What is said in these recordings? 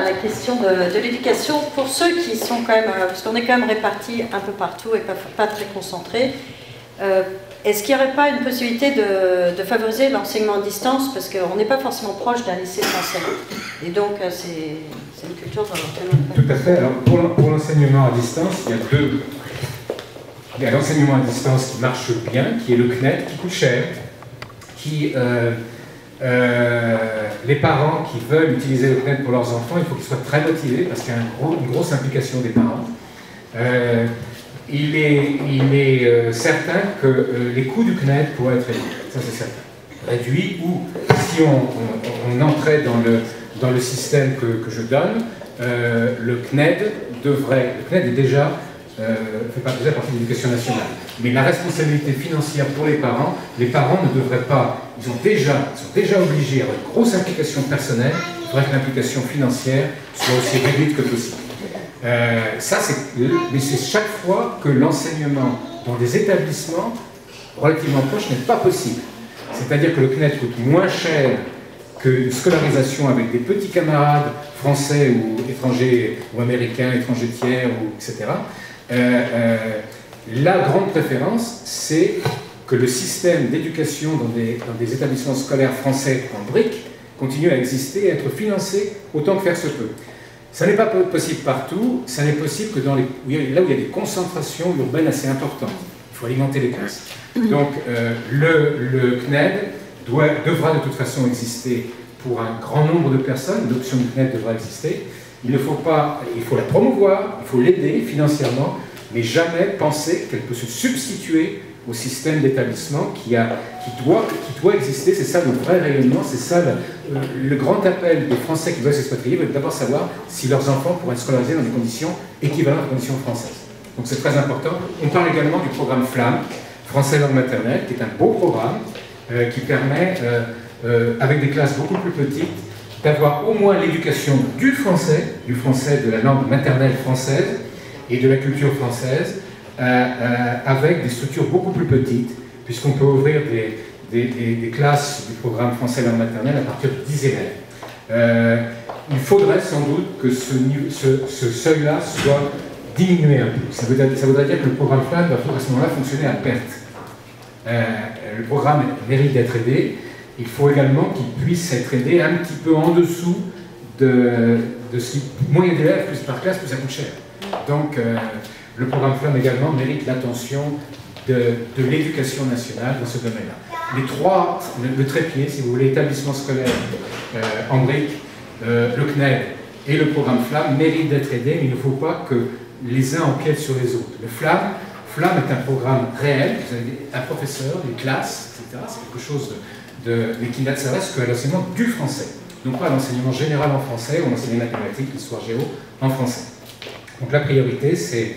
la question de l'éducation pour ceux qui sont quand même, parce qu'on est quand même répartis un peu partout et pas très concentrés. Est-ce qu'il n'y aurait pas une possibilité de favoriser l'enseignement à distance, parce qu'on n'est pas forcément proche d'un lycée français, et donc c'est une culture dans laquelle... Tout à fait. Alors pour l'enseignement à distance, il y a deux. Il y a l'enseignement à distance qui marche bien, qui est le CNED, qui coûte cher, qui les parents qui veulent utiliser le CNED pour leurs enfants, il faut qu'ils soient très motivés, parce qu'il y a une grosse implication des parents. Il est certain que les coûts du CNED pourraient être réduits, ça c'est certain. Réduits, ou si on entrait dans le système que je donne, le CNED est déjà fait partie de l'éducation nationale. Mais la responsabilité financière pour les parents ne devraient pas, ils sont déjà obligés à avoir une grosse implication personnelle, il faudrait que l'implication financière soit aussi réduite que possible. Mais c'est chaque fois que l'enseignement dans des établissements relativement proches n'est pas possible. C'est-à-dire que le CNED coûte moins cher qu'une scolarisation avec des petits camarades français ou étrangers, ou américains, étrangers tiers, etc. La grande préférence, c'est que le système d'éducation dans des établissements scolaires français en briques continue à exister et à être financé autant que faire se peut. Ça n'est pas possible partout, ça n'est possible que là où il y a des concentrations urbaines assez importantes. Il faut alimenter les classes. Donc le CNED devra de toute façon exister pour un grand nombre de personnes, l'option du CNED devra exister. Il faut la promouvoir, il faut l'aider financièrement, mais jamais penser qu'elle peut se substituer au système d'établissement qui doit exister. C'est ça le vrai rayonnement, c'est ça le grand appel des Français qui veulent s'expatrier, veulent d'abord savoir si leurs enfants pourraient être scolarisés dans des conditions équivalentes aux conditions françaises. Donc c'est très important. On parle également du programme FLAM, Français langue maternelle, qui est un beau programme qui permet, avec des classes beaucoup plus petites, d'avoir au moins l'éducation du français de la langue maternelle française et de la culture française, avec des structures beaucoup plus petites, puisqu'on peut ouvrir des classes du programme français langue maternelle à partir de 10 élèves. Il faudrait sans doute que ce seuil-là soit diminué un peu. Ça voudrait dire que le programme FLAM va à ce moment-là fonctionner à perte. Le programme mérite d'être aidé. Il faut également qu'il puisse être aidé un petit peu en dessous de ce qui... Moins il y a d'élèves, plus par classe, plus ça coûte cher. Donc, le programme FLAM également mérite l'attention de l'éducation nationale dans ce domaine-là. Le trépied, si vous voulez, établissement scolaire en briques, le CNED et le programme FLAM méritent d'être aidés, mais il ne faut pas que les uns empiètent sur les autres. Le FLAM est un programme réel, vous avez un professeur, des classes, etc. C'est quelque chose mais qui ne s'adresse qu'à l'enseignement du français, non pas à l'enseignement général en français ou l'enseignement mathématique, l'histoire géo en français. Donc la priorité, c'est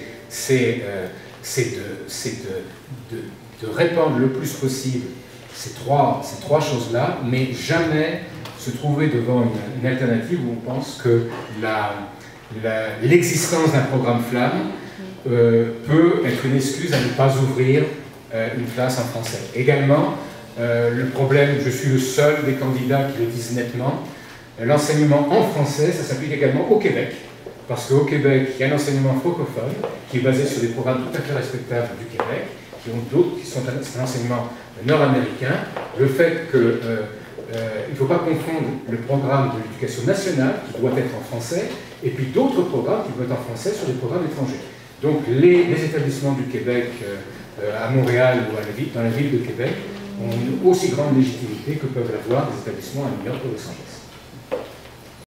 de répandre le plus possible ces trois choses-là, mais jamais se trouver devant une alternative où on pense que l'existence d'un programme FLAM peut être une excuse à ne pas ouvrir une classe en français. Également, le problème, je suis le seul des candidats qui le disent nettement, l'enseignement en français, ça s'applique également au Québec, parce qu'au Québec, il y a un enseignement francophone qui est basé sur des programmes tout à fait respectables du Québec, qui ont d'autres qui sont un enseignement nord-américain. Le fait que il ne faut pas confondre le programme de l'éducation nationale, qui doit être en français, et puis d'autres programmes qui doivent être en français sur des programmes étrangers. Donc les établissements du Québec à Montréal ou dans la ville de Québec ont une aussi grande légitimité que peuvent l'avoir des établissements à New York ou Los Angeles.